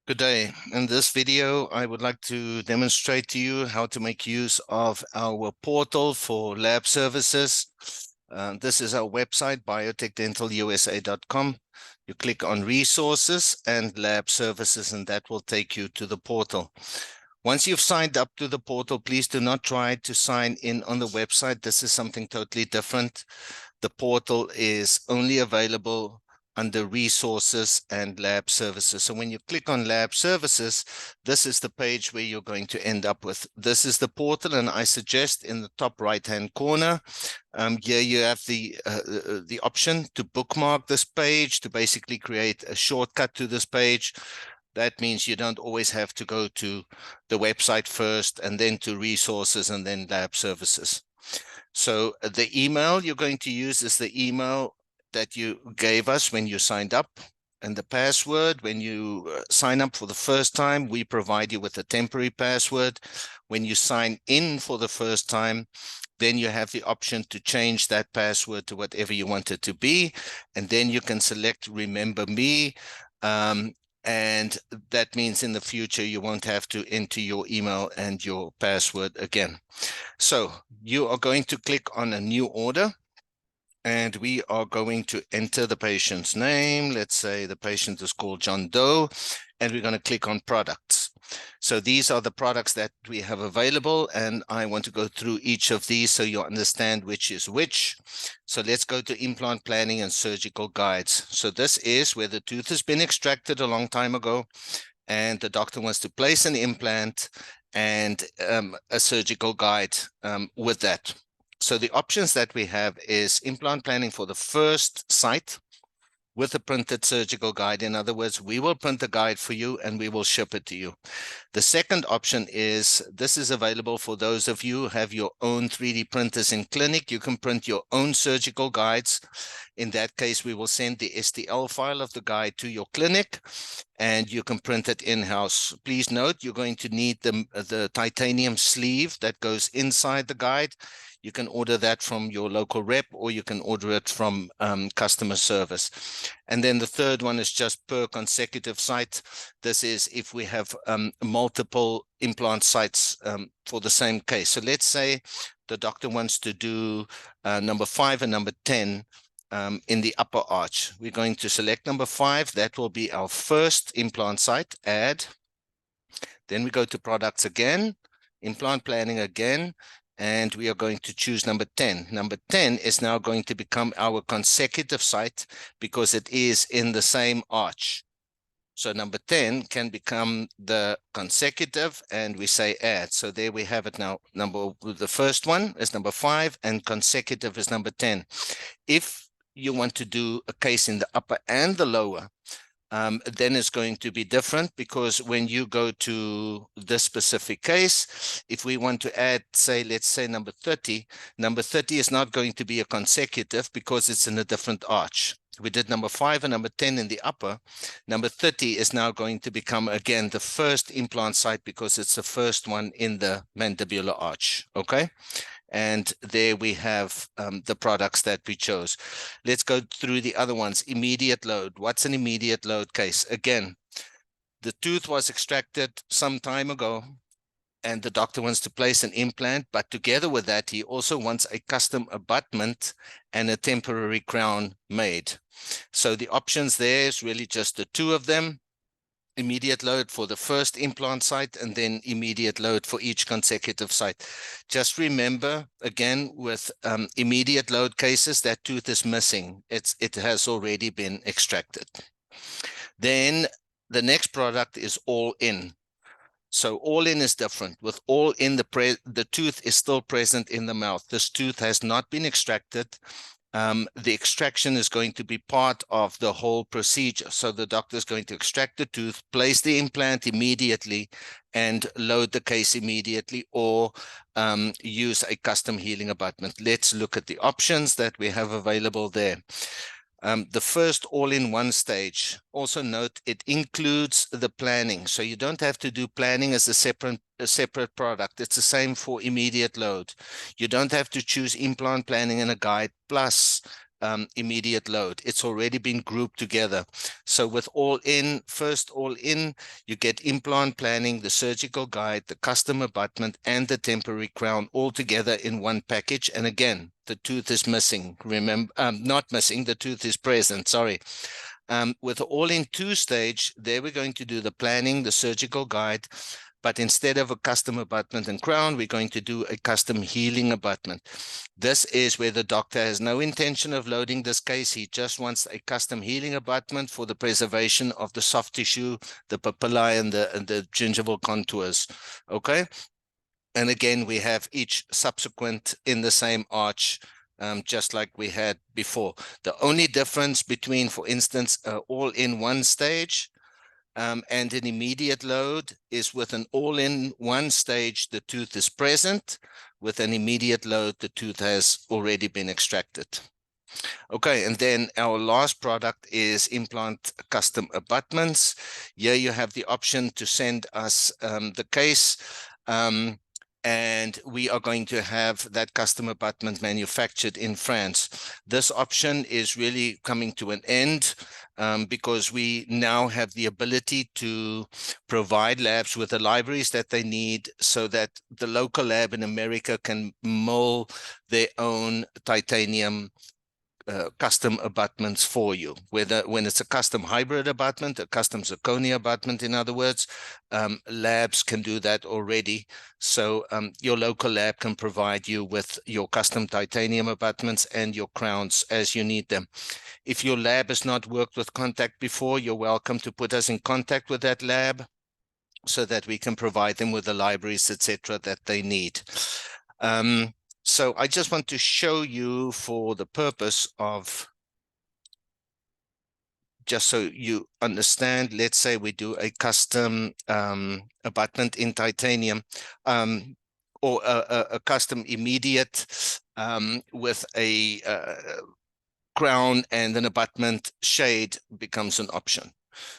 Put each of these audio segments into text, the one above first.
Good day. In this video, I would like to demonstrate to you how to make use of our portal for lab services. This is our website, biotechdentalusa.com. You click on resources and lab services, and that will take you to the portal. Once you've signed up to the portal, please do not try to sign in on the website. This is something totally different. The portal is only available under resources and lab services. So when you click on lab services, this is the page where you're going to end up with. This is the portal, and I suggest in the top right-hand corner, here you have the option to bookmark this page, to basically create a shortcut to this page. That means you don't always have to go to the website first and then to resources and then lab services. So the email you're going to use is the email that you gave us when you signed up, and the password when you sign up for the first time, we provide you with a temporary password. When you sign in for the first time, then you have the option to change that password to whatever you want it to be, and then you can select Remember Me. And that means in the future, you won't have to enter your email and your password again. So you are going to click on a new order, and we are going to enter the patient's name. Let's say the patient is called John Doe, and we're going to click on products. So these are the products that we have available, and I want to go through each of these so you understand which is which. So let's go to implant planning and surgical guides. So this is where the tooth has been extracted a long time ago, and the doctor wants to place an implant and a surgical guide with that. So the options that we have is implant planning for the first site with a printed surgical guide. In other words, we will print the guide for you and we will ship it to you. The second option is, this is available for those of you who have your own 3D printers in clinic. You can print your own surgical guides. In that case, we will send the STL file of the guide to your clinic and you can print it in-house. Please note, you're going to need the titanium sleeve that goes inside the guide. You can order that from your local rep, or you can order it from customer service. And then the third one is just per consecutive site. This is if we have multiple implant sites for the same case. So let's say the doctor wants to do number 5 and number 10 in the upper arch. We're going to select number 5. That will be our first implant site, add. Then we go to products again, implant planning again, and we are going to choose number 10. Number 10 is now going to become our consecutive site because it is in the same arch. So number 10 can become the consecutive, and we say add. So there we have it now. The first one is number 5 and consecutive is number 10. If you want to do a case in the upper and the lower, then it's going to be different, because when you go to this specific case, if we want to add, say, let's say number 30 is not going to be a consecutive because it's in a different arch. We did number 5 and number 10 in the upper. Number 30 is now going to become, again, the first implant site because it's the first one in the mandibular arch, okay? And there we have the products that we chose. Let's go through the other ones. Immediate load. What's an immediate load case? Again, the tooth was extracted some time ago and the doctor wants to place an implant, but together with that, he also wants a custom abutment and a temporary crown made. So the options there is really just the two of them. Immediate load for the first implant site and then immediate load for each consecutive site. Just remember, again, with immediate load cases, that tooth is missing. It has already been extracted. Then the next product is all in. So all in is different. With all in, the tooth is still present in the mouth. This tooth has not been extracted. The extraction is going to be part of the whole procedure. So the doctor is going to extract the tooth, place the implant immediately, and load the case immediately, or use a custom healing abutment. Let's look at the options that we have available there. The first all-in-one stage, also note it includes the planning. So you don't have to do planning as a separate product. It's the same for immediate load. You don't have to choose implant planning and a guide plus immediate load. It's already been grouped together. So with all in, first all in, you get implant planning, the surgical guide, the custom abutment, and the temporary crown all together in one package. And again, the tooth is missing. Remember, not missing, the tooth is present, sorry. With the all-in two-stage, there we're going to do the planning, the surgical guide, but instead of a custom abutment and crown, we're going to do a custom healing abutment. This is where the doctor has no intention of loading this case. He just wants a custom healing abutment for the preservation of the soft tissue, the papillae, and the gingival contours. Okay? And again, we have each subsequent in the same arch, just like we had before. The only difference between, for instance, all in one stage and an immediate load is with an all in one stage, the tooth is present. With an immediate load, the tooth has already been extracted. Okay, and then our last product is implant custom abutments. Here you have the option to send us the case. And we are going to have that custom abutment manufactured in France. This option is really coming to an end because we now have the ability to provide labs with the libraries that they need so that the local lab in America can mill their own titanium custom abutments for you, whether when it's a custom hybrid abutment, a custom zirconia abutment, in other words, labs can do that already. So your local lab can provide you with your custom titanium abutments and your crowns as you need them. If your lab has not worked with Contact before, you're welcome to put us in contact with that lab so that we can provide them with the libraries, etc., that they need. So I just want to show you, for the purpose of, just so you understand, let's say we do a custom abutment in titanium or a custom immediate with a crown and an abutment. Shade becomes an option.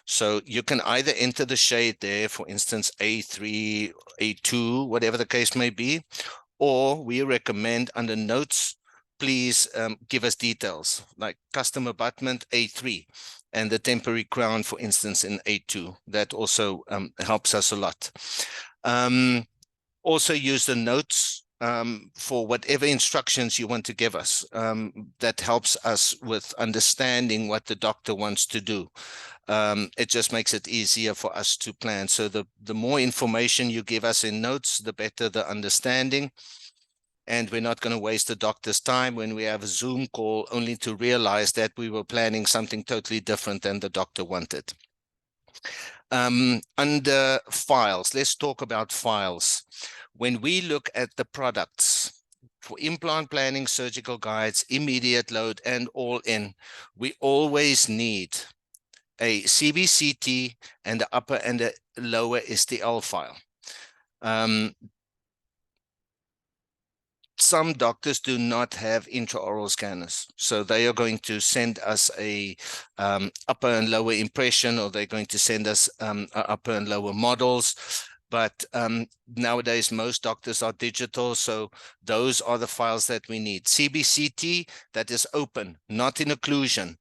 So you can either enter the shade there, for instance, A3, A2, whatever the case may be, or we recommend under notes, please give us details like custom abutment A3 and the temporary crown, for instance, in A2. That also helps us a lot. Also use the notes for whatever instructions you want to give us. That helps us with understanding what the doctor wants to do. It just makes it easier for us to plan. So the more information you give us in notes, the better the understanding. And we're not going to waste the doctor's time when we have a Zoom call only to realize that we were planning something totally different than the doctor wanted. Under files, let's talk about files. When we look at the products for implant planning, surgical guides, immediate load, and all in, we always need a CBCT and the upper and the lower STL file. Some doctors do not have intraoral scanners, so they are going to send us a upper and lower impression, or they're going to send us upper and lower models. But nowadays, most doctors are digital, so those are the files that we need. CBCT, that is open, not in occlusion.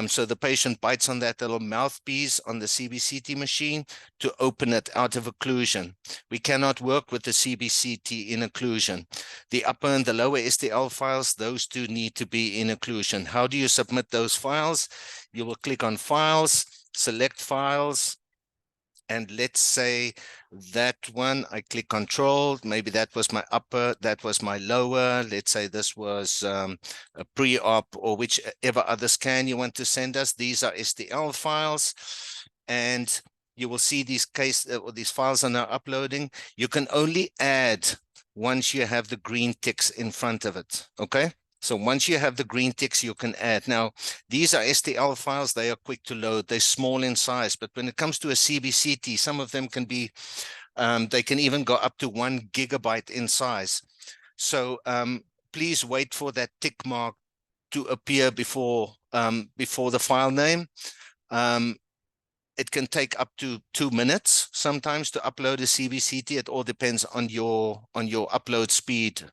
So the patient bites on that little mouthpiece on the CBCT machine to open it out of occlusion. We cannot work with the CBCT in occlusion. The upper and the lower STL files, those two need to be in occlusion. How do you submit those files? You will click on Files, select Files, and let's say that one, I click Control, maybe that was my upper, that was my lower. Let's say this was a pre-op or whichever other scan you want to send us. These are STL files, and you will see these these files are now uploading. You can only add once you have the green ticks in front of it, okay? So once you have the green ticks, you can add. Now, these are STL files. They are quick to load. They're small in size. But when it comes to a CBCT, some of them can be, they can even go up to 1 gigabyte in size. So please wait for that tick mark to appear before the file name. It can take up to 2 minutes sometimes to upload a CBCT. It all depends on your upload speed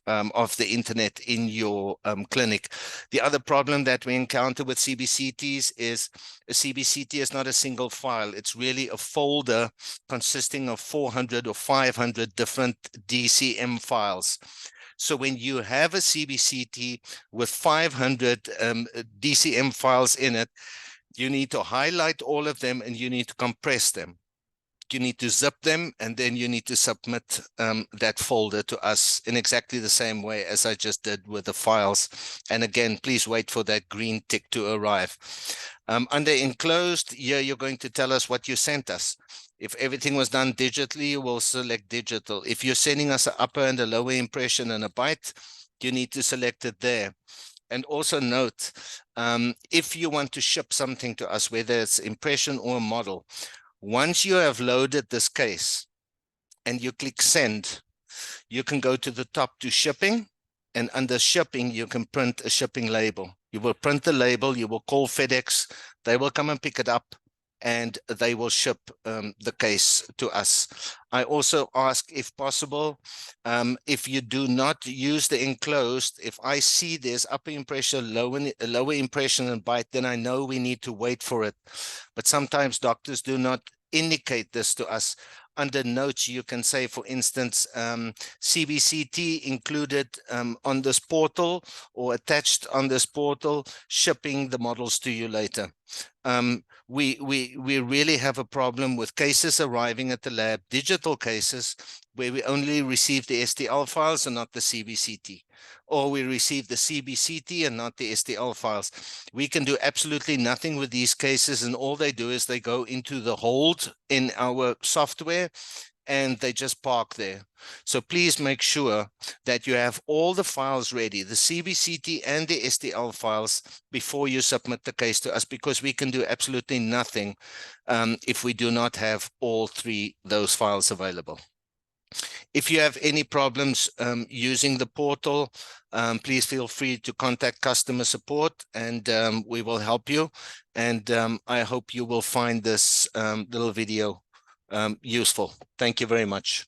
of the internet in your clinic. The other problem that we encounter with CBCTs is a CBCT is not a single file. It's really a folder consisting of 400 or 500 different DCM files. So when you have a CBCT with 500 DCM files in it, you need to highlight all of them and you need to compress them. You need to zip them, and then you need to submit that folder to us in exactly the same way as I just did with the files. And again, please wait for that green tick to arrive. Under enclosed, here you're going to tell us what you sent us. If everything was done digitally, we'll select digital. If you're sending us an upper and a lower impression and a byte, you need to select it there. And also note, if you want to ship something to us, whether it's impression or a model, once you have loaded this case and you click send, you can go to the top to shipping, and under shipping, you can print a shipping label. You will print the label, you will call FedEx, they will come and pick it up, and they will ship the case to us. I also ask, if possible, if you do not use the enclosed, if I see there's upper impression, lower impression and byte, then I know we need to wait for it. But sometimes doctors do not indicate this to us. Under notes, you can say, for instance, CBCT included on this portal or attached on this portal, shipping the models to you later. We really have a problem with cases arriving at the lab, digital cases, where we only receive the STL files and not the CBCT, or we receive the CBCT and not the STL files. We can do absolutely nothing with these cases, and all they do is they go into the hold in our software and they just park there. So please make sure that you have all the files ready, the CBCT and the STL files, before you submit the case to us, because we can do absolutely nothing if we do not have all three those files available. If you have any problems using the portal, please feel free to contact customer support, and we will help you. And I hope you will find this little video useful. Thank you very much.